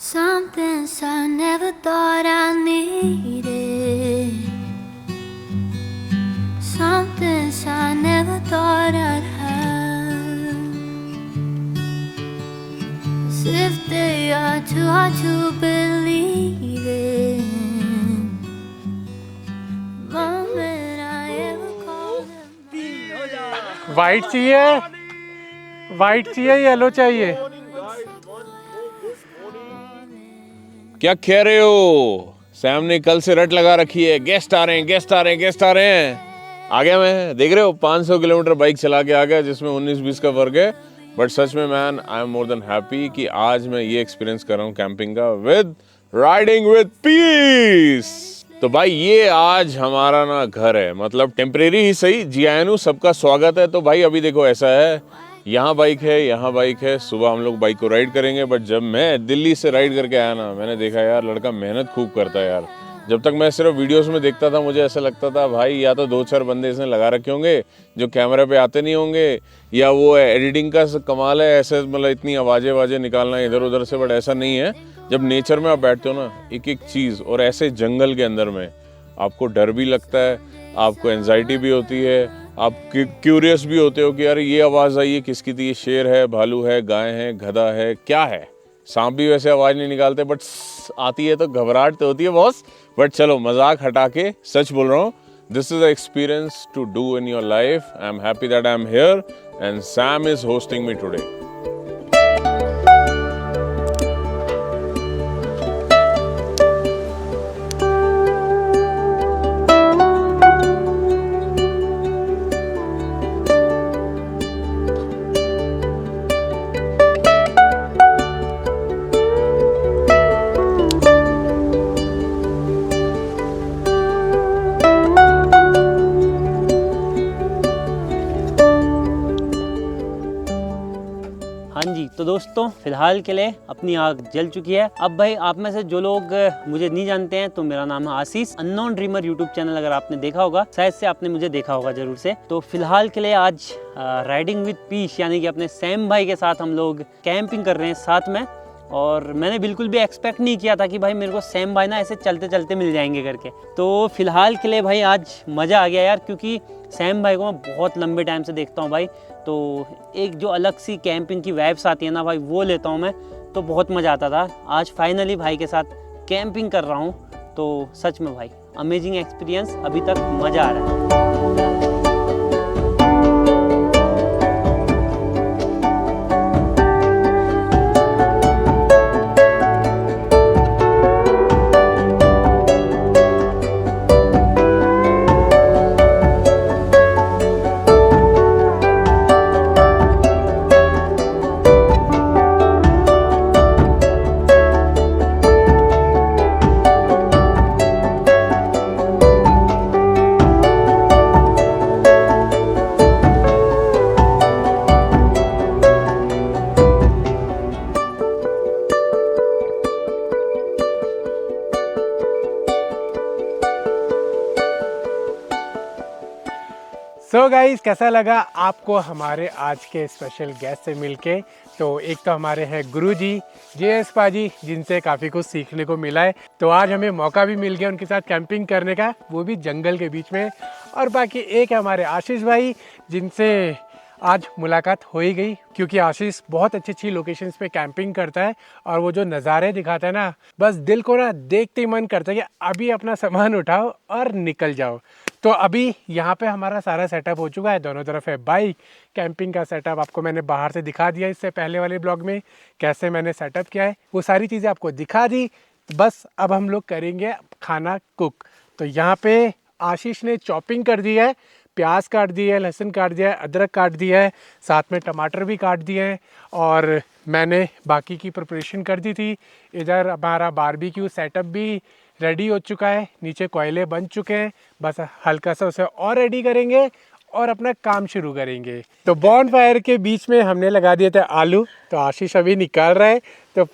Some things I never thought I needed. Some things I never thought I'd have. As if they are too hard to believe in. Moment I ever called them. White चाहिए, white चाहिए, yellow चाहिए। क्या कह रहे हो? Sam ने कल से रट लगा रखी है, गेस्ट आ रहे हैं, गेस्ट आ रहे हैं, गेस्ट आ रहे हैं। आ गया मैं, देख रहे हो 500 किलोमीटर बाइक चला के आ गया, जिसमें 19-20 का फर्क है। बट सच में man, I am more than happy कि आज मैं ये एक्सपीरियंस कर रहा हूँ कैंपिंग का विद राइडिंग विद पीस। तो भाई ये आज हमारा ना घर है, मतलब टेम्परेरी ही सही, जियानु सबका स्वागत है। तो भाई अभी देखो ऐसा है, यहाँ बाइक है, यहाँ बाइक है, सुबह हम लोग बाइक को राइड करेंगे। बट जब मैं दिल्ली से राइड करके आया ना, मैंने देखा यार लड़का मेहनत खूब करता है यार। जब तक मैं सिर्फ वीडियोस में देखता था, मुझे ऐसा लगता था भाई या तो 2-4 बंदे इसने लगा रखे होंगे जो कैमरे पे आते नहीं होंगे, या वो एडिटिंग का कमाल है, ऐसे मतलब इतनी आवाज़ें निकालना इधर उधर से। बट ऐसा नहीं है, जब नेचर में आप बैठते हो ना, एक एक चीज़, और ऐसे जंगल के अंदर में आपको डर भी लगता है, आपको एंजाइटी भी होती है, आप क्यूरियस भी होते हो कि यार ये आवाज़ आई है किसकी थी, ये शेर है, भालू है, गाय है, गधा है, क्या है। सांप भी वैसे आवाज़ नहीं निकालते, बट आती है तो घबराहट तो होती है बॉस। बट चलो मजाक हटा के सच बोल रहा हूँ, this is a experience to do in your life. I am happy that I am here and Sam is hosting me today. हाँ जी, तो दोस्तों फिलहाल के लिए अपनी आग जल चुकी है। अब भाई आप में से जो लोग मुझे नहीं जानते हैं, तो मेरा नाम है आशीष, अननोन ड्रीमर यूट्यूब चैनल अगर आपने देखा होगा, शायद से आपने मुझे देखा होगा जरूर से। तो फिलहाल के लिए आज राइडिंग विद पीस यानी कि अपने सैम भाई के साथ हम लोग कैंपिंग कर रहे हैं साथ में। और मैंने बिल्कुल भी एक्सपेक्ट नहीं किया था कि भाई मेरे को सैम भाई ना ऐसे चलते चलते मिल जाएंगे करके। तो फिलहाल के लिए भाई आज मज़ा आ गया यार, क्योंकि सैम भाई को मैं बहुत लंबे टाइम से देखता हूँ भाई। तो एक जो अलग सी कैंपिंग की वाइब्स आती है ना भाई, वो लेता हूँ मैं, तो बहुत मज़ा आता था। आज फाइनली भाई के साथ कैंपिंग कर रहा हूँ, तो सच में भाई अमेजिंग एक्सपीरियंस, अभी तक मज़ा आ रहा है। सो गाइस, कैसा लगा आपको हमारे आज के स्पेशल गेस्ट से मिलके? तो एक तो हमारे हैं गुरुजी JS पाजी, जिनसे काफ़ी कुछ सीखने को मिला है। तो आज हमें मौका भी मिल गया उनके साथ कैंपिंग करने का, वो भी जंगल के बीच में। और बाकी एक है हमारे आशीष भाई, जिनसे आज मुलाकात हो ही गई, क्योंकि आशीष बहुत अच्छी अच्छी लोकेशंस पे कैंपिंग करता है। और वो जो नज़ारे दिखाता है ना, बस दिल को ना देखते ही मन करता है कि अभी अपना सामान उठाओ और निकल जाओ। तो अभी यहाँ पे हमारा सारा सेटअप हो चुका है, दोनों तरफ है बाइक। कैंपिंग का सेटअप आपको मैंने बाहर से दिखा दिया इससे पहले वाले ब्लॉग में, कैसे मैंने सेटअप किया है, वो सारी चीज़ें आपको दिखा दी। बस अब हम लोग करेंगे खाना कुक। तो यहाँ पे आशीष ने चॉपिंग कर दी है, प्याज काट दी है, लहसुन काट दिया है, अदरक काट दिया है, साथ में टमाटर भी काट दिए हैं। और मैंने बाकी की प्रिपरेशन कर दी थी। इधर हमारा बारबेक्यू सेटअप भी रेडी हो चुका है, नीचे कोयले बन चुके हैं, बस हल्का सा उसे और रेडी करेंगे और अपना काम शुरू करेंगे। तो बॉन फायर के बीच में हमने लगा दिए थे आलू, तो आशीष अभी निकाल रहा है। तो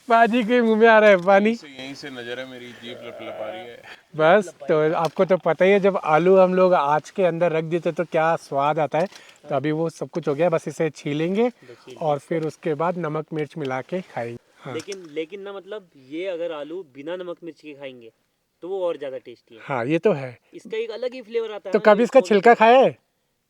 पाजी के मुंह में आ रहा है पानी, यहीं से नजर है मेरी, जीभ लपलपा रही है बस। तो आपको तो पता ही है, जब आलू हम लोग आँच के अंदर रख देते तो क्या स्वाद आता है। तो अभी वो सब कुछ हो गया, बस इसे छीलेंगे और फिर उसके बाद नमक मिर्च मिला के खाएंगे। लेकिन ना मतलब ये अगर आलू बिना नमक मिर्च के खाएंगे तो वो और ज्यादा टेस्टी है। हाँ ये तो है। इसका एक अलग ही फ्लेवर आता है तो ना, कभी इसका छिलका खाया है?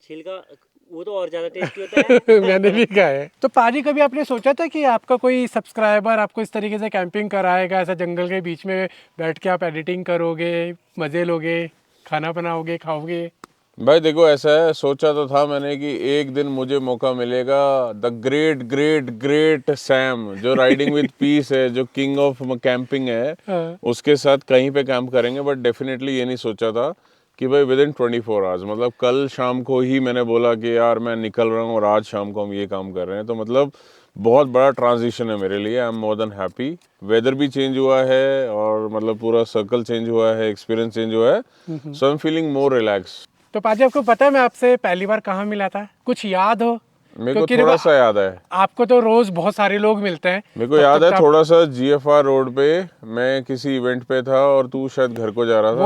छिलका वो तो और ज्यादा टेस्टी होता है। मैंने भी खाया है। तो पाजी कभी आपने सोचा था कि आपका कोई सब्सक्राइबर आपको इस तरीके से कैंपिंग कराएगा, ऐसा जंगल के बीच में बैठ के आप एडिटिंग करोगे, मजे लोगे, खाना बनाओगे, खाओगे? भाई देखो ऐसा है, सोचा तो था मैंने कि एक दिन मुझे मौका मिलेगा, the great great great Sam जो राइडिंग विद पीस है, जो किंग ऑफ कैंपिंग है, उसके साथ कहीं पे कैंप करेंगे। बट डेफिनेटली ये नहीं सोचा था कि भाई विद इन 24 आवर्स, मतलब कल शाम को ही मैंने बोला कि यार मैं निकल रहा हूँ और आज शाम को हम ये काम कर रहे हैं। तो मतलब बहुत बड़ा ट्रांजिशन है मेरे लिए। I am more than happy. Weather भी चेंज हुआ है और मतलब पूरा सर्कल चेंज हुआ है, एक्सपीरियंस चेंज हुआ है, so I am feeling more relax. तो पाजी आपको पता है मैं आपसे पहली बार कहाँ मिला था? कुछ याद हो? मेरे को थोड़ा सा याद है। आपको तो रोज बहुत सारे लोग मिलते हैं। मेरे को याद है थोड़ा सा, GFR रोड पे मैं किसी इवेंट पे था और तू शायद घर को जा रहा था।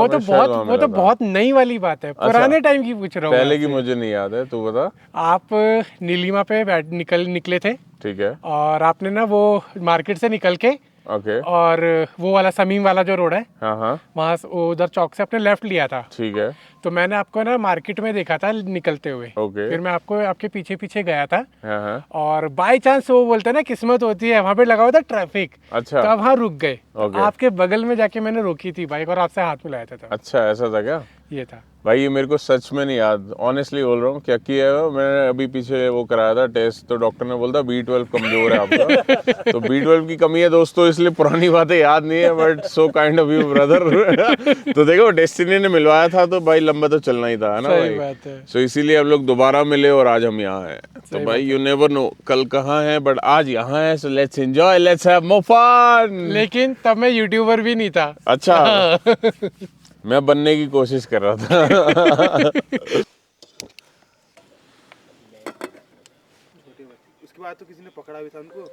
वो तो बहुत नई वाली बात है। पुराने टाइम की पूछ रहा हूँ। पहले की मुझे नहीं याद है, तू बता। आप नीलिमा पे निकले थे, ठीक है, और आपने ना वो मार्केट से निकल के, ओके, और वो वाला समीम वाला जो रोड है, हाँ हाँ, वहाँ उधर चौक से अपने लेफ्ट लिया था। ठीक है। तो मैंने आपको ना मार्केट में देखा था निकलते हुए। ओके। फिर मैं आपको आपके पीछे पीछे गया था। हाँ हाँ। और बाय चांस वो बोलते हैं ना किस्मत होती है, वहाँ पे लगा हुआ था ट्रैफिक। अच्छा। तो अब वहाँ रुक गए। ओके। आपके बगल में जाके मैंने रोकी थी बाइक और आपसे हाथ मिलाया था। अच्छा ऐसा था क्या? ये था भाई, ये मेरे को सच में नहीं याद, ऑनेस्टली बोल रहा हूँ। क्या किया है मैंने अभी पीछे वो कराया था टेस्ट, तो डॉक्टर ने बोला था B12 कमजोर है आपका। तो B12 की कमी है दोस्तों, इसलिए पुरानी बातें याद नहीं है। But so kind of you brother. तो देखो डेस्टिनी ने मिलवाया था तो भाई लंबा तो चलना ही था, है ना भाई? सो इसीलिए हम लोग दोबारा मिले और आज हम यहाँ हैं। तो भाई यू नेवर नो कल कहाँ है, बट आज यहाँ है। So let's enjoy, let's have more fun. लेकिन तब मैं यूट्यूबर भी नहीं था। अच्छा। मैं बनने की कोशिश कर रहा था। उसके बाद तो किसी ने पकड़ा भी था उनको।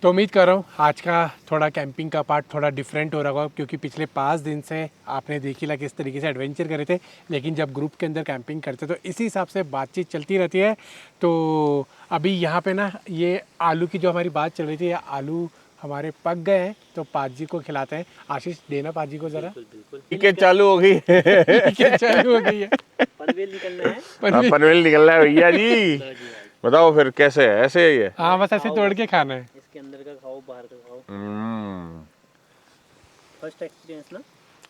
तो उम्मीद कर रहा हूँ आज का थोड़ा कैंपिंग का पार्ट थोड़ा डिफरेंट हो रहा होगा, क्योंकि पिछले 5 दिन से आपने देखी ला किस तरीके से एडवेंचर करे थे। लेकिन जब ग्रुप के अंदर कैंपिंग करते तो इसी हिसाब से बातचीत चलती रहती है। तो अभी यहाँ पे ना ये आलू की जो हमारी बात चल रही थी, ये आलू हमारे पक गए हैं, तो पाजी को खिलाते हैं। आशीष देना पाजी को जरा। ठीक है, चालू हो गई। चालू हो गई है। पनवेल निकलना है। पनवेल निकलना है भैया जी। बताओ फिर कैसे है? ऐसे ही है? हाँ बस ऐसे तोड़ के खाना है। इसके अंदर का खाओ, बाहर का खाओ। फर्स्ट एक्सपीरियंस ना?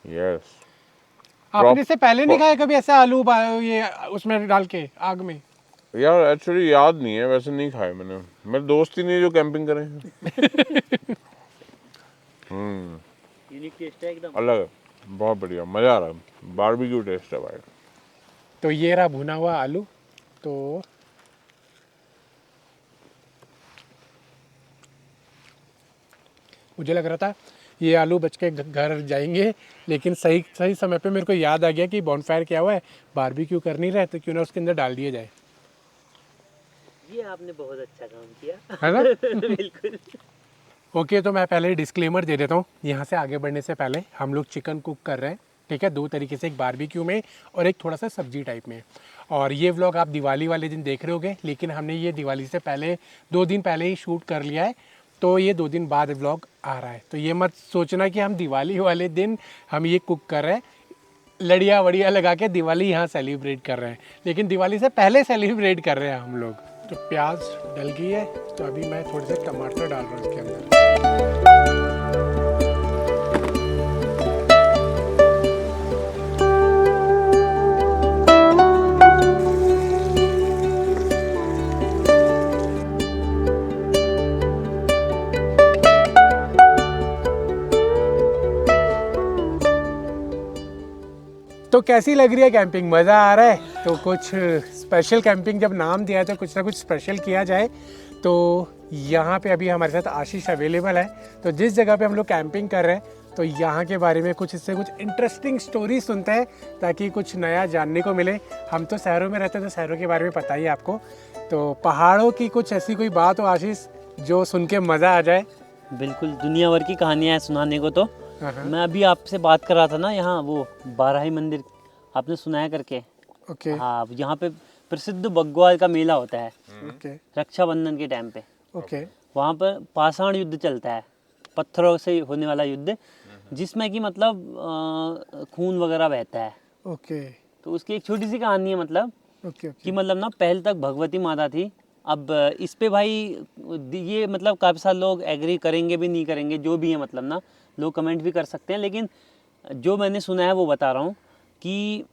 यस। आपने इससे पहले नहीं खाया कभी ऐसा आलू ये उसमें डाल के आग में? यार एक्चुअली याद नहीं है, वैसे नहीं खाया मैंने। मेरे दोस्त ही नहीं जो कैंपिंग करें। यूनिक टेस्ट है एकदम अलग है, बहुत बढ़िया, मजा आ रहा है। बारबेक्यू टेस्ट है भाई। तो ये रहा भुना हुआ आलू। तो मुझे लग रहा था ये आलू बच के घर जाएंगे, लेकिन सही समय पे मेरे को याद आ गया कि बॉनफायर किया हुआ है, बारबेक्यू कर नहीं रहे, तो क्यों ना उसके अंदर डाल दिया जाए। ये आपने बहुत अच्छा काम किया, है ना? बिल्कुल। ओके, तो मैं पहले डिस्क्लेमर दे देता हूँ। यहाँ से आगे बढ़ने से पहले हम लोग चिकन कुक कर रहे हैं, ठीक है, 2 तरीके से, एक बारबेक्यू में और एक थोड़ा सा सब्जी टाइप में। और ये व्लॉग आप दिवाली वाले दिन देख रहे होगे, लेकिन हमने ये दिवाली से पहले 2 दिन पहले ही शूट कर लिया है, तो ये 2 दिन बाद व्लॉग आ रहा है। तो ये मत सोचना कि हम दिवाली वाले दिन हम ये कुक कर रहे हैं, लड़िया वड़िया लगा के दिवाली यहाँ सेलिब्रेट कर रहे हैं, लेकिन दिवाली से पहले सेलिब्रेट कर रहे हैं हम लोग। तो प्याज डल गई है, तो अभी मैं थोड़े से टमाटर डाल रहा हूँ इसके अंदर। तो कैसी लग रही है कैंपिंग? मज़ा आ रहा है? तो कुछ स्पेशल कैंपिंग जब नाम दिया है तो कुछ ना कुछ स्पेशल किया जाए। तो यहाँ पे अभी हमारे साथ आशीष अवेलेबल है। तो जिस जगह पे हम लोग कैंपिंग कर रहे हैं तो यहाँ के बारे में कुछ इससे कुछ इंटरेस्टिंग स्टोरी सुनते हैं ताकि कुछ नया जानने को मिले। हम तो शहरों में रहते हैं तो शहरों के बारे में पता ही है आपको, तो पहाड़ों की कुछ ऐसी कोई बात हो आशीष जो सुन के मज़ा आ जाए। बिल्कुल, दुनिया भर की कहानियाँ हैं सुनाने को। तो हाँ। मैं अभी आपसे बात कर रहा था ना, यहाँ वो बाराही मंदिर आपने सुना है करके? ओके हाँ, यहाँ पे प्रसिद्ध बग्वाल का मेला होता है ओके रक्षाबंधन के टाइम पे। ओके वहाँ पर पाषाण युद्ध चलता है, पत्थरों से होने वाला युद्ध, जिसमें कि मतलब खून वगैरह बहता है। ओके तो उसकी एक छोटी सी कहानी है, मतलब ओके कि मतलब ना पहले तक भगवती माता थी। अब इस पे भाई ये मतलब काफ़ी सारे लोग एग्री करेंगे भी नहीं करेंगे, जो भी है मतलब ना, लोग कमेंट भी कर सकते हैं, लेकिन जो मैंने सुना है वो बता रहा हूँ कि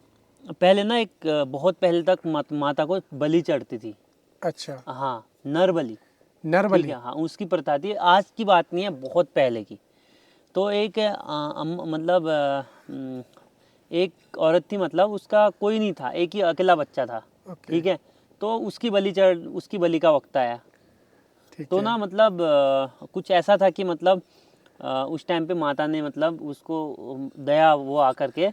पहले ना एक बहुत पहले तक माता को बलि चढ़ती थी। अच्छा, हाँ, नर बलि। नरबली। ठीक है, हाँ, उसकी प्रथा थी, आज की बात नहीं है, बहुत पहले की। तो एक एक औरत थी, मतलब उसका कोई नहीं था, एक ही अकेला बच्चा था। ओके, ठीक है, तो उसकी बलि का वक्त आया। ठीक तो है। ना मतलब कुछ ऐसा था कि मतलब उस टाइम पे माता ने मतलब उसको दया वो आकर के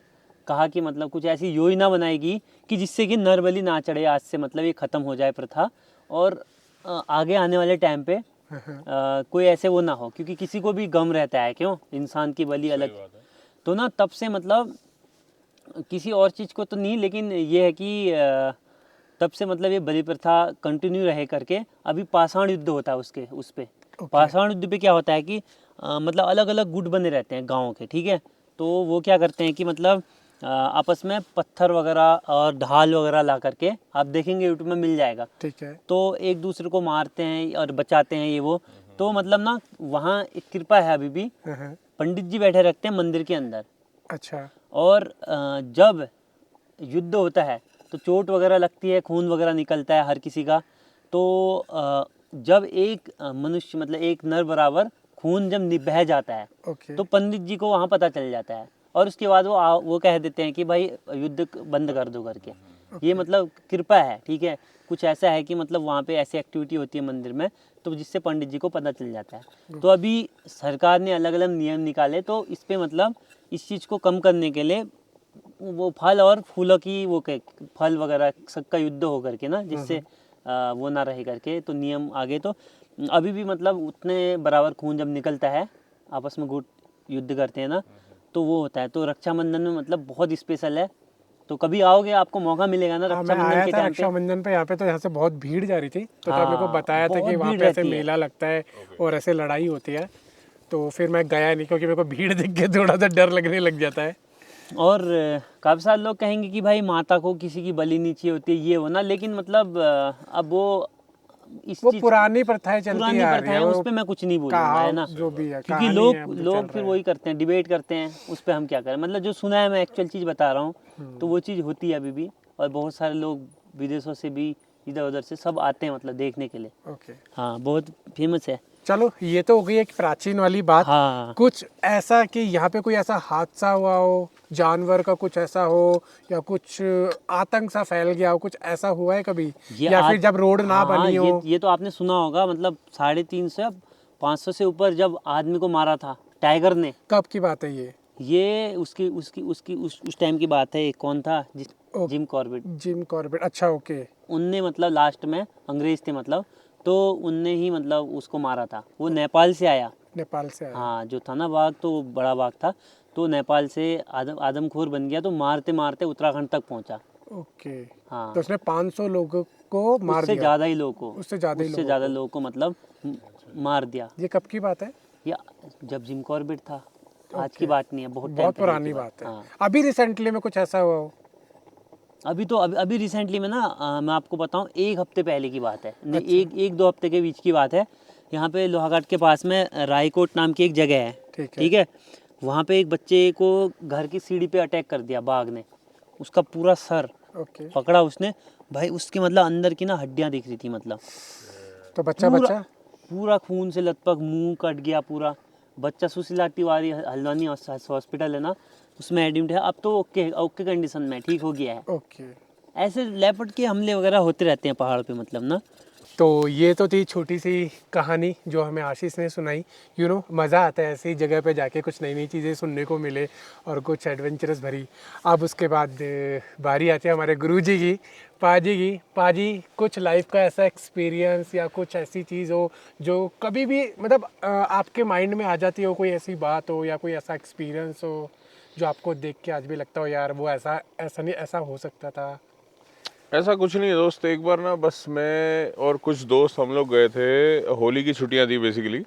कहा कि मतलब कुछ ऐसी योजना बनाएगी कि जिससे कि नर बलि ना चढ़े, आज से मतलब ये ख़त्म हो जाए प्रथा, और आगे आने वाले टाइम पे कोई ऐसे वो ना हो, क्योंकि किसी को भी गम रहता है, क्यों, इंसान की बलि अलग। तो ना तब से मतलब किसी और चीज़ को तो नहीं, लेकिन ये है कि तब से मतलब ये बलि प्रथा कंटिन्यू रहे करके अभी पाषाण युद्ध होता है उसके उस पे। पाषाण युद्ध पे क्या होता है कि मतलब अलग अलग गुट बने रहते हैं गाँव के। ठीक है, तो वो क्या करते हैं कि मतलब आपस में पत्थर वगैरह और ढाल वगैरह ला करके, आप देखेंगे यूट्यूब में मिल जाएगा, ठीक है। तो एक दूसरे को मारते हैं और बचाते हैं ये वो। तो मतलब ना वहाँ एक कृपा है अभी भी, पंडित जी बैठे रखते हैं मंदिर के अंदर। अच्छा, और जब युद्ध होता है तो चोट वगैरह लगती है, खून वगैरह निकलता है हर किसी का। तो जब एक मनुष्य मतलब एक नर बराबर खून जब बह जाता है, ओके, तो पंडित जी को वहाँ पता चल जाता है, और उसके बाद वो कह देते हैं कि भाई युद्ध बंद कर दो करके। ये मतलब कृपा है। ठीक है, कुछ ऐसा है कि मतलब वहाँ पे ऐसी एक्टिविटी होती है मंदिर में, तो जिससे पंडित जी को पता चल जाता है। तो अभी सरकार ने अलग अलग नियम निकाले, तो इस पे मतलब इस चीज़ को कम करने के लिए वो फल और फूलों की वो फल वगैरह सबका युद्ध हो करके ना, जिससे वो ना रहे करके, तो नियम आगे। तो अभी भी मतलब उतने बराबर खून जब निकलता है, आपस में गुट युद्ध करते हैं ना, तो वो होता है। तो रक्षाबंधन में मतलब बहुत स्पेशल है, तो कभी आओगे आपको मौका मिलेगा ना हाँ, मैं रक्षाबंधन आया के था टाइम पे। रक्षाबंधन पे। यहाँ पे तो यहाँ से बहुत भीड़ जा रही थी, तो तब मेरे को हाँ, बताया था कि बहुत वहाँ भीड़ पे ऐसे रहती है। मेला लगता है और ऐसे लड़ाई होती है। तो फिर मैं गया नहीं क्योंकि मेरे को भीड़ देख के थोड़ा सा डर लगने लग जाता है। और काफ़ी सारे लोग कहेंगे कि भाई माता को किसी की बलि नहीं चाहिए होती है, ये होना, लेकिन मतलब अब वो इस वो चीज़ पुरानी प्रथाएं चलती पुरानी आ रही प्रथा है, है, उस वो पर मैं कुछ नहीं बोलूँगा, कहा है ना, जो भी है, क्योंकि कहानी है, अब जो लोग चल फिर रहा है। वही करते हैं, डिबेट करते हैं, उस पर हम क्या करें। मतलब जो सुना है मैं एक्चुअल चीज़ बता रहा हूँ, तो वो चीज़ होती है अभी भी, और बहुत सारे लोग विदेशों से भी, इधर उधर से सब आते हैं मतलब देखने के लिए। ओके, हाँ, बहुत फेमस है। चलो ये तो हो गई एक प्राचीन वाली बात। हाँ, कुछ ऐसा कि यहाँ पे कोई ऐसा हादसा हुआ हो, जानवर का कुछ ऐसा हो, या कुछ आतंक सा फैल गया हो, कुछ ऐसा हुआ है कभी, या फिर जब रोड ना हाँ, बनी हो? ये तो आपने सुना होगा, मतलब 350 या 500 से ऊपर जब आदमी को मारा था टाइगर ने। कब की बात है ये? ये उस टाइम की बात है। एक कौन था, जिम कॉर्बेट। जिम कॉर्बेट, अच्छा, ओके। उनने मतलब लास्ट में, अंग्रेज थे मतलब, तो उनने ही मतलब उसको मारा था। वो नेपाल से आया। नेपाल से आया। हाँ, जो था ना बाघ, तो वो बड़ा बाघ था, तो नेपाल से आदमखोर बन गया, तो मारते मारते उत्तराखंड तक पहुंचा। ओके, हाँ, तो उसने 500 लोगों को मार उससे दिया? ज़्यादा ही लोगों को, उससे ज़्यादा लोगों को मतलब मार दिया। ये कब की बात है? या जब जिम कॉर्बेट था, आज की बात नहीं है, बहुत बहुत पुरानी बात है। हाँ, अभी रिसेंटली में कुछ ऐसा हुआ हो? अभी रिसेंटली में ना मैं आपको बताऊं, एक हफ्ते पहले की बात है, नहीं, एक दो हफ्ते के बीच की बात है। यहाँ पे लोहाघाट के पास में रायकोट नाम की एक जगह है। ठीक है, वहाँ पे एक बच्चे को घर की सीढ़ी पे अटैक कर दिया बाघ ने, उसका पूरा सर ओके, पकड़ा उसने भाई, उसके मतलब अंदर की ना हड्डियाँ दिख रही थी, मतलब तो बच्चा पूरा खून से लथपथ, मुंह कट गया पूरा। बच्चा सुशीला तिवारी हल्द्वानी हॉस्पिटल है ना, उसमें एडमिट है। अब तो ओके कंडीशन में ठीक हो गया है। ओके, ऐसे लेपर्ड के हमले वगैरह होते रहते हैं पहाड़ पे, मतलब ना, तो ये तो थी छोटी सी कहानी जो हमें आशीष ने सुनाई। मज़ा आता है ऐसी जगह पे जाके, कुछ नई नई चीज़ें सुनने को मिले और कुछ एडवेंचरस भरी। अब उसके बाद बारी आती है हमारे गुरुजी की, पाजी की। पाजी, कुछ लाइफ का ऐसा एक्सपीरियंस या कुछ ऐसी चीज़ हो जो कभी भी मतलब आपके माइंड में आ जाती हो, कोई ऐसी बात हो या कोई ऐसा एक्सपीरियंस हो जो आपको देख के आज भी लगता हो यार वो ऐसा नहीं, ऐसा हो सकता था? ऐसा कुछ नहीं है दोस्त। एक बार ना बस मैं और कुछ दोस्त हम लोग गए थे, होली की छुट्टियां थी बेसिकली,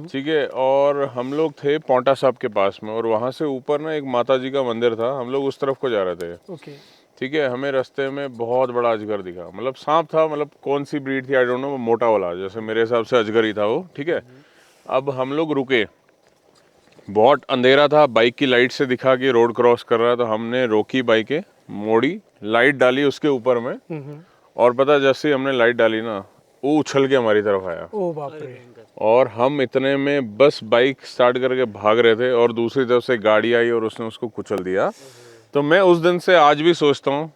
ठीक है। और हम लोग थे पौंटा साहब के पास में, और वहाँ से ऊपर ना एक माता जी का मंदिर था, हम लोग उस तरफ को जा रहे थे। ओके। ठीक है। हमें रास्ते में बहुत बड़ा अजगर दिखा, मतलब सांप था, मतलब कौन सी ब्रीड थी आई डोंट नो, मोटा वाला, जैसे मेरे हिसाब से अजगर ही था वो। ठीक है। अब हम लोग रुके, बहुत अंधेरा था, बाइक की लाइट से दिखा कि रोड क्रॉस कर रहा है, तो हमने रोकी बाइकें, मोड़ी, लाइट डाली उसके ऊपर में, और पता जैसे ही हमने लाइट डाली ना, वो उछल के हमारी तरफ आया। ओ बाप रे। और हम इतने में बस बाइक स्टार्ट करके भाग रहे थे, और दूसरी तरफ से गाड़ी आई और उसने उसको कुचल दिया। तो मैं उस दिन से आज भी सोचता हूँ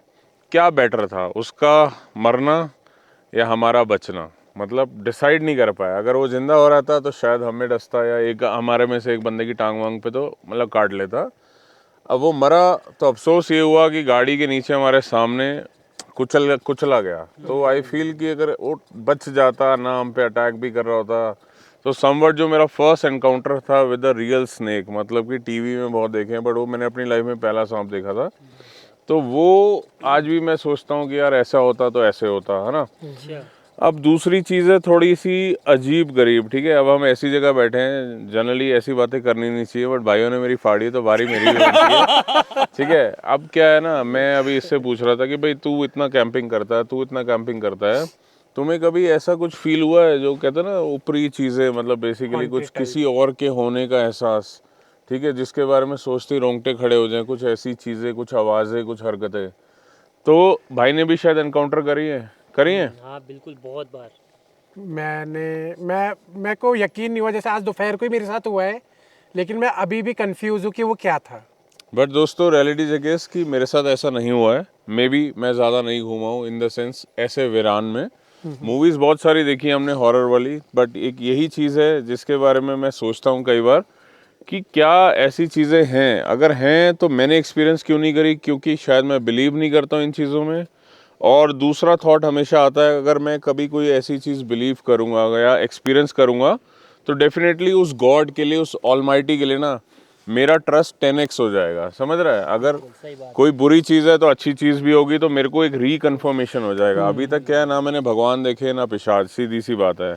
क्या बेटर था, उसका मरना या हमारा बचना। मतलब डिसाइड नहीं कर पाया। अगर वो जिंदा हो रहा था तो शायद हमें डसता, या एक हमारे में से एक बंदे की टांग वांग पे तो मतलब काट लेता। अब वो मरा तो अफसोस ये हुआ कि गाड़ी के नीचे हमारे सामने कुचला गया। तो आई फील कि अगर वो बच जाता ना, हम पे अटैक भी कर रहा होता, तो समवट जो मेरा फर्स्ट एनकाउंटर था विद अ रियल स्नेक, मतलब कि टीवी में बहुत देखे हैं बट वो मैंने अपनी लाइफ में पहला सांप देखा था। तो वो आज भी मैं सोचता हूँ कि यार ऐसा होता तो ऐसे होता, है ना। अब दूसरी चीज़ है थोड़ी सी अजीब गरीब। ठीक है। अब हम ऐसी जगह बैठे हैं, जनरली ऐसी बातें करनी नहीं चाहिए, बट भाइयों ने मेरी फाड़ी तो बारी मेरी भी बनती है। ठीक है। अब क्या है ना, मैं अभी इससे पूछ रहा था कि भाई तू इतना कैंपिंग करता है, तुम्हें कभी ऐसा कुछ फील हुआ है जो कहते हैं ना ऊपरी चीज़ें, मतलब बेसिकली कुछ किसी और के होने का एहसास, ठीक है, जिसके बारे में सोचते ही रोंगटे खड़े हो जाएं, कुछ ऐसी चीज़ें, कुछ आवाज़ें, कुछ हरकतें? तो भाई ने भी शायद एनकाउंटर करी है। हाँ बिल्कुल, बहुत बार। मैं को यकीन नहीं हुआ, जैसे आज दोपहर को ही मेरे साथ हुआ है, लेकिन मैं अभी भी कंफ्यूज हूँ कि वो क्या था। बट दोस्तों रियलिटी जगह कि मेरे साथ ऐसा नहीं हुआ है। मे बी मैं ज़्यादा नहीं घूमा हूँ इन द सेंस ऐसे वीरान में। मूवीज़ बहुत सारी देखी हमने हॉरर वाली, बट एक यही चीज़ है जिसके बारे में मैं सोचता हूँ कई बार कि क्या ऐसी चीज़ें हैं, अगर हैं तो मैंने एक्सपीरियंस क्यों नहीं करी, क्योंकि शायद मैं बिलीव नहीं करता हूँ इन चीज़ों में। और दूसरा थॉट हमेशा आता है, अगर मैं कभी कोई ऐसी चीज़ बिलीव करूँगा या एक्सपीरियंस करूँगा तो डेफिनेटली उस गॉड के लिए, उस ऑलमाइटी के लिए ना मेरा ट्रस्ट 10x हो जाएगा। समझ रहा है। अगर कोई बुरी चीज़ है तो अच्छी चीज़ भी होगी, तो मेरे को एक रिकन्फर्मेशन हो जाएगा। अभी तक क्या है ना, मैंने भगवान देखे ना पिशाच, सीधी सी बात है।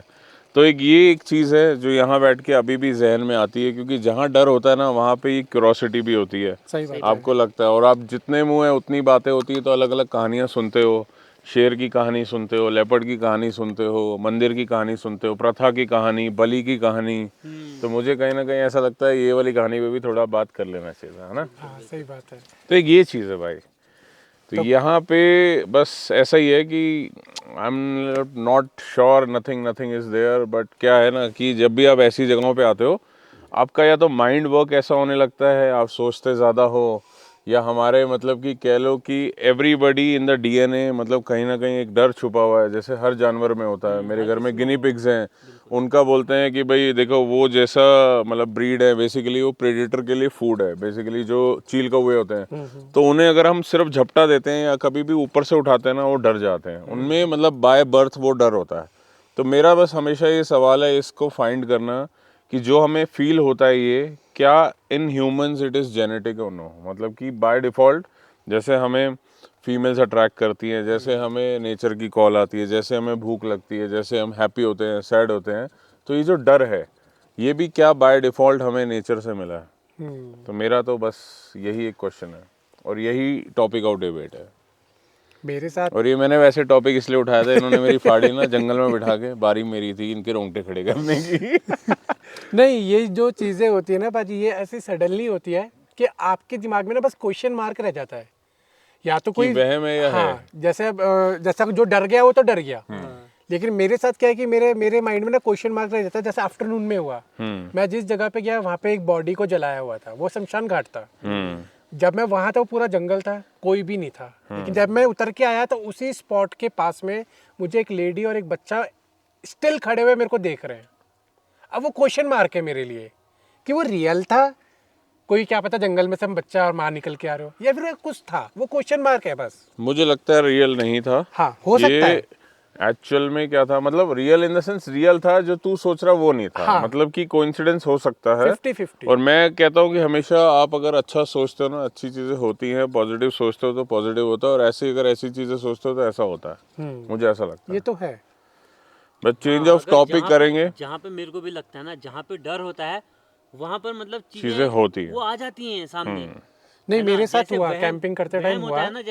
तो ये एक चीज़ है जो यहाँ बैठ के अभी भी जहन में आती है, क्योंकि जहाँ डर होता है ना वहाँ पे ये क्यूरोसिटी भी होती है। सही बात आपको लगता है, और आप जितने मुँह हैं उतनी बातें होती है, तो अलग अलग कहानियाँ सुनते हो, शेर की कहानी सुनते हो, लेपर्ड की कहानी सुनते हो, मंदिर की कहानी सुनते हो, प्रथा की कहानी, बलि की कहानी। तो मुझे कहीं ना कहीं ऐसा लगता है ये वाली कहानी पे भी थोड़ा बात कर लेना चाहिए, है ना। हाँ सही बात है। तो ये चीज़ है भाई। तो यहाँ पे बस ऐसा ही है कि I am not sure, nothing is there, but क्या है ना कि जब भी आप ऐसी जगहों पे आते हो, आपका या तो माइंड वर्क ऐसा होने लगता है, आप सोचते ज़्यादा हो, या हमारे मतलब कि कह लो कि एवरीबडी इन द डीएनए, मतलब कहीं ना कहीं एक डर छुपा हुआ है, जैसे हर जानवर में होता है। मेरे घर में गिनी पिग्स हैं, उनका बोलते हैं कि भाई देखो वो जैसा मतलब ब्रीड है, बेसिकली वो प्रेडेटर के लिए फूड है, बेसिकली जो चील कौवे होते हैं, तो उन्हें अगर हम सिर्फ झपटा देते हैं या कभी भी ऊपर से उठाते हैं ना, वो डर जाते हैं। उनमें मतलब बाय बर्थ वो डर होता है। तो मेरा बस हमेशा ये सवाल है इसको फाइंड करना कि जो हमें फील होता है ये क्या in humans it is genetic और नो, मतलब कि बाय डिफ़ॉल्ट जैसे हमें फीमेल्स अट्रैक्ट करती हैं, जैसे हमें नेचर की कॉल आती है, जैसे हमें भूख लगती है, जैसे हम हैप्पी होते हैं, सैड होते हैं, तो ये जो डर है ये भी क्या बाय डिफ़ॉल्ट हमें नेचर से मिला है। तो मेरा तो बस यही एक क्वेश्चन है और यही टॉपिक ऑफ डिबेट है मेरे साथ। और ये मैंने वैसे टॉपिक इसलिए उठाया था, इन्होंने मेरी फाड़ी ना जंगल में बिठा के, बारी मेरी थी इनके रोंगटे खड़े करने की। नहीं, ये जो चीज़ें होती है ना बाजी, ये ऐसी सडनली होती है कि आपके दिमाग में ना बस क्वेश्चन मार्क रह जाता है, या तो कोई वहम है या हाँ, जैसा जो डर गया वो तो डर गया। लेकिन मेरे साथ क्या है कि मेरे माइंड में ना क्वेश्चन मार्क रह जाता है। जैसे आफ्टरनून में हुआ, मैं जिस जगह पे गया वहाँ पे एक बॉडी को जलाया हुआ था, वो शमशान घाट था। जब मैं वहाँ था वो पूरा जंगल था, कोई भी नहीं था। लेकिन जब मैं उतर के आया तो उसी स्पॉट के पास में मुझे एक लेडी और एक बच्चा स्टिल खड़े हुए मेरे को देख रहे हैं। अब वो क्वेश्चन मार्क है मेरे लिए कि वो रियल था, कोई क्या पता जंगल में से हम बच्चा और माँ निकल के आ रहे हो, या फिर कुछ था, वो क्वेश्चन मार्क है बस। मुझे लगता है रियल नहीं था। हाँ, हो सकता है। एक्चुअल में क्या था, मतलब real in the sense real था, जो तू सोच रहा वो नहीं था। हाँ। मतलब कि कोइंसिडेंस हो सकता है 50-50। और मैं कहता हूँ कि हमेशा आप अगर अच्छा सोचते हो ना, अच्छी चीजें होती हैं, पॉजिटिव सोचते हो तो पॉजिटिव होता है, और ऐसे अगर ऐसी चीजें सोचते हो तो ऐसा होता है। मुझे ऐसा लगता ये है। तो है। बस चेंज हाँ, ऑफ अगर टॉपिक करेंगे। जहाँ पे मेरे को भी लगता है ना, जहाँ पे डर होता है वहां पर मतलब चीजें होती हैं। वो आ जाती हैं सामने। नहीं, है ना? मेरे साथ जैसे हुआ, वहम- कैंपिंग करते टाइम वहम होता हुआ। है ना,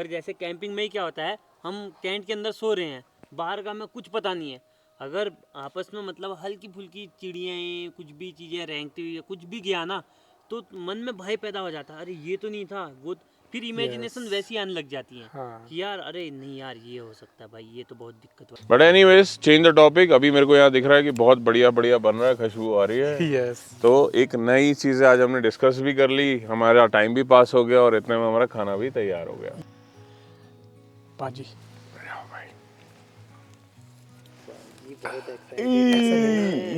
जैसे कैंपिंग में ही क्या होता है, हम टेंट के अंदर सो रहे हैं, बाहर का हमें कुछ पता नहीं है, अगर आपस में मतलब हल्की फुल्की चिड़ियाँ कुछ भी चीज़ें रेंगती हुई या कुछ भी गया ना, तो मन में भय पैदा हो जाता है, अरे ये तो नहीं था वो, फिर इमेजिनेशन वैसी आने लग जाती है हाँ। कि यार अरे नहीं यार ये हो सकता है भाई, ये तो बहुत दिक्कत हो। But anyways, change the topic. अभी मेरे को यहाँ दिख रहा है कि बहुत बढ़िया बढ़िया बन रहा है, खुशबू आ रही है। यस। तो एक नई चीज़ें आज हमने डिस्कस भी कर ली, हमारा टाइम भी पास हो गया और इतने में हमारा खाना भी तैयार हो गया। पाजी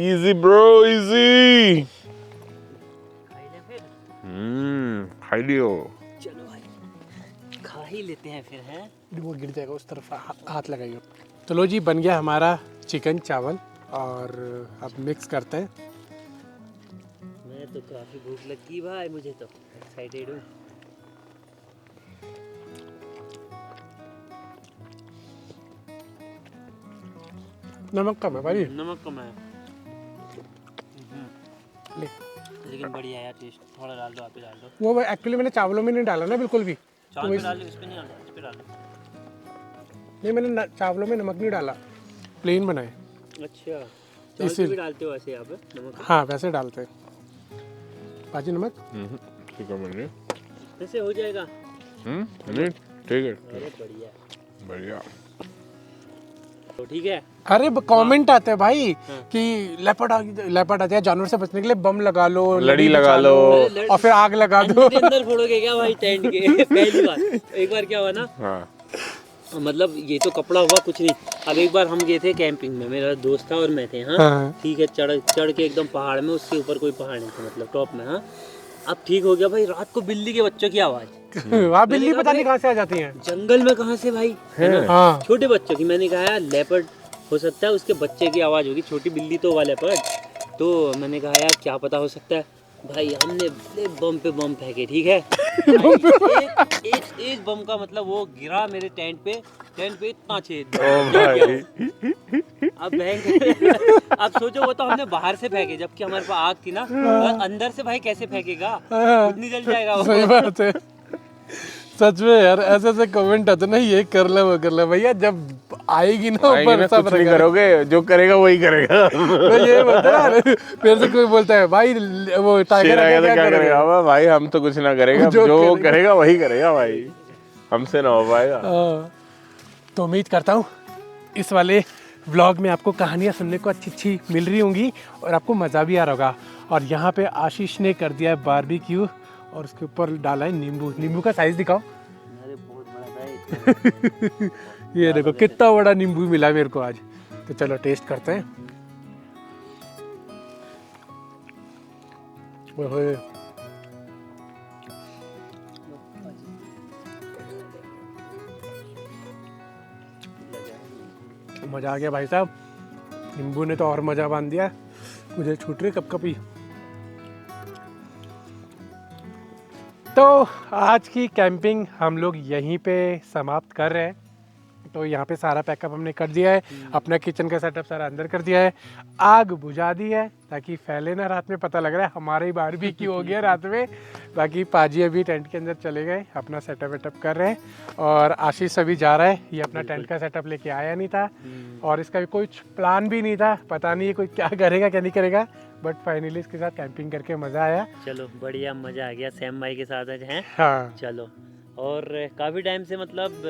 इजी ब्रो, इजी। खाई लियो। चलो भाई खा ही लेते हैं फिर, हैं? वो गिर जाएगा, उस तरफ हाथ लगाइए। तो लो जी, बन गया हमारा चिकन चावल, और अब मिक्स करते हैं। मैं तो काफी भूख लगी भाई, मुझे तो एक्साइटेड हूँ। नमक कम है भाई। नमक कम है ले। लेकिन बढ़िया यार, टेस्ट थोड़ा डाल दो, आप ही डाल दो। वो एक्चुअली मैंने चावलों में नहीं डाला ना बिल्कुल भी। चावल पे डाल दो, इस पे नहीं डालना, इस पे डाल दो। नहीं, मैंने चावलों में नमक नहीं डाला, प्लेन बनाए। अच्छा, चावल पे भी डालते हो ऐसे आप नमक? हाँ, वैसे डालते हैं पाजी नमक। ठीक है, मैंने ऐसे हो जाएगा। नहीं, ठीक है, अरे बढ़िया बढ़िया। तो ठीक है। अरे कमेंट आते हैं भाई कि लेपर्ड आ जाए, जानवर से बचने के लिए बम लगा लो, लड़ी लगा लो, और फिर आग लगा दो। अंदर फोड़ोगे क्या भाई टेंट के? पहली बार, एक बार क्या हुआ ना, हाँ मतलब ये तो कपड़ा हुआ कुछ नहीं। अब एक बार हम गए थे कैंपिंग में, मेरा दोस्त था और मैं थे। हाँ, हाँ। ठीक है, चढ़ के एकदम पहाड़ में, उसके ऊपर कोई पहाड़ नहीं था, मतलब टॉप में। हाँ, अब ठीक हो गया भाई, रात को बिल्ली के बच्चों की आवाज। वहाँ बिल्ली पता नहीं कहाँ से आ जाती हैं। जंगल में कहाँ से भाई, है ना? हाँ। छोटे बच्चों की। मैंने कहा यार लेपर्ड हो सकता है, उसके बच्चे की आवाज होगी, छोटी बिल्ली तो हुआ लेपर्ड। तो मैंने कहा यार क्या पता हो सकता है भाई। हमने बम पे बम फेंके, ठीक है भाई, एक बम का मतलब वो गिरा मेरे टेंट पे इतना छेद। अब अब सोचो, वो तो हमने बाहर से फेंके जबकि हमारे पास आग थी ना, और अंदर से भाई कैसे फेंकेगा, खुद नहीं जल जाएगा वो। सही बात है, सच में यार। ऐसे ऐसे कमेंट आते ना, ये कर ले वो कर ले, भैया जब आएगी ना ऊपर सब कुछ नहीं करोगे, जो करेगा वही करेगा। तो ये बोलते ना, फिर से कोई बोलता है भाई वो टाइगर शेर आके आएगा क्या तो क्या करेगा? करेगा भाई? हम तो कुछ ना करेगा, जो जो करेगा। करेगा वही करेगा भाई, हमसे ना हो पाएगा। तो उम्मीद करता हूँ इस वाले व्लॉग में आपको कहानियाँ सुनने को अच्छी मिल रही होंगी और आपको मज़ा भी आ रहा होगा। और यहाँ पे आशीष ने कर दिया है बारबेक्यू, और उसके ऊपर डाला है नींबू का साइज दिखाओ। अरे बहुत बड़ा भाई। ये देखो कितना बड़ा नींबू मिला मेरे को आज। तो चलो टेस्ट करते हैं। ओए, मजा आ गया भाई साहब। नींबू ने तो और मजा बांध दिया, मुझे छूट रही कपकपी। तो आज की कैंपिंग हम लोग यहीं पे समाप्त कर रहे हैं। तो यहाँ पे सारा पैकअप हमने कर दिया है, अपना किचन का सेटअप सारा अंदर कर दिया है, आग बुझा दी है ताकि फैले ना रात में। पता लग रहा है हमारा ही बारबेक्यू हो गया रात में। बाकी पाजी अभी टेंट के अंदर चले गए, अपना सेटअप वेटअप कर रहे हैं, और आशीष अभी जा रहा है, ये अपना टेंट का सेटअप लेके आया नहीं था, और इसका भी कुछ प्लान भी नहीं था, पता नहीं कोई क्या करेगा क्या नहीं करेगा, बट फाइनली इसके साथ कैंपिंग करके मज़ा आया। चलो बढ़िया, मजा आ गया सैम भाई के साथ आज, हैं? हाँ। चलो, और काफ़ी टाइम से मतलब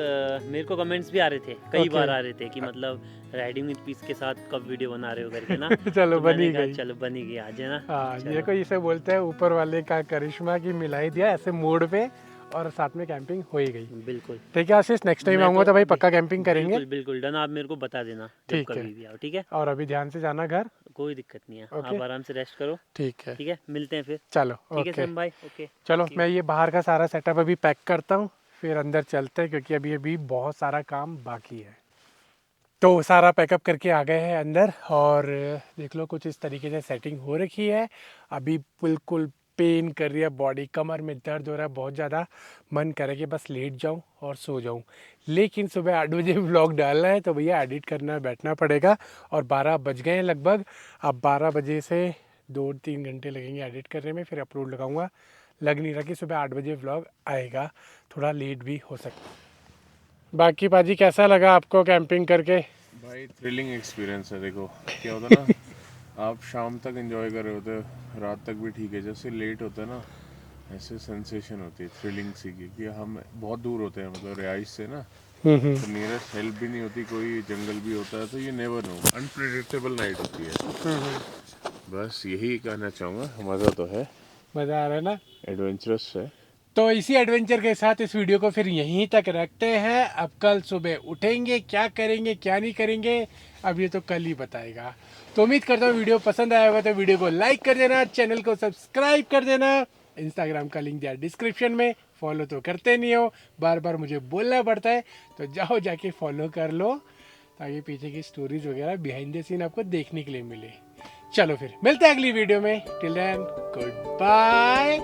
मेरे को कमेंट्स भी आ रहे थे, कई बार आ रहे थे कि मतलब राइडिंग विद पीस के साथ कब वीडियो बना रहे हो करके ना। चलो तो बनी मैंने कहा, गई। चलो बनी गई आज, है ना। हाँ, चलो। ये कोई इसे बोलते हैं ऊपर वाले का करिश्मा की मिलाई दिया ऐसे मूड पे, और साथ में कैंपिंग हो ही गई। बिल्कुल ठीक है आशीष, नेक्स्ट टाइम मैं आऊँगा तो भाई अभी- पक्का कैंपिंग करेंगे। बिल्कुल बिल्कुल डन, आप मेरे को बता देना जब ठीक है। कभी भी आओ, ठीक है। और अभी ध्यान से जाना घर। कोई दिक्कत नहीं है, ओके। आप आराम से रेस्ट करो, ठीक है, ठीक है, मिलते हैं फिर। चलो ठीक है ओके। सैम भाई, ओके। चलो मैं ये बाहर का सारा सेटअप अभी पैक करता हूँ, फिर अंदर चलते हैं क्योंकि अभी अभी बहुत सारा काम बाकी है। तो सारा पैकअप करके आ गए हैं अंदर और देख लो कुछ इस तरीके से सेटिंग हो रखी है। अभी बिल्कुल पेन कर रही है बॉडी, कमर में दर्द हो रहा है बहुत ज़्यादा, मन करे कि बस लेट जाऊं और सो जाऊं। लेकिन सुबह 8 बजे व्लॉग डालना है तो भैया एडिट करना बैठना पड़ेगा और 12 बज गए हैं लगभग। अब 12 बजे से 2-3 घंटे लगेंगे एडिट करने में, फिर अपलोड लगाऊंगा। लग नहीं रहा कि सुबह 8 बजे व्लॉग आएगा, थोड़ा लेट भी हो सकता है। बाकी पाजी कैसा लगा आपको कैंपिंग करके? भाई थ्रिलिंग एक्सपीरियंस है। देखो क्या होता है ना, आप शाम तक एंजॉय कर रहे होते हो, रात तक भी ठीक है, जैसे लेट होता है ना ऐसे सेंसेशन होती है थ्रिलिंग सी की कि हम बहुत दूर होते हैं मतलब रिहाइश से ना, तो नियरेस्ट हेल्प भी नहीं होती, कोई जंगल भी होता है, तो ये नेवर नो, अनप्रेडिक्टेबल नाइट होती है। बस यही कहना चाहूँगा, मज़ा तो है, मज़ा आ रहा है ना? एडवेंचरस है। तो इसी एडवेंचर के साथ इस वीडियो को फिर यहीं तक रखते हैं। अब कल सुबह उठेंगे, क्या करेंगे क्या नहीं करेंगे अब ये तो कल ही बताएगा। तो उम्मीद करता हूँ वीडियो पसंद आया होगा तो वीडियो को लाइक कर देना, चैनल को सब्सक्राइब कर देना, इंस्टाग्राम का लिंक दिया डिस्क्रिप्शन में, फॉलो तो करते नहीं हो, बार बार मुझे बोलना पड़ता है, तो जाओ जाके फॉलो कर लो ताकि पीछे की स्टोरीज वगैरह बिहाइंड द सीन आपको देखने के लिए मिले। चलो फिर मिलते हैं अगली वीडियो में, टिल देन गुड बाय।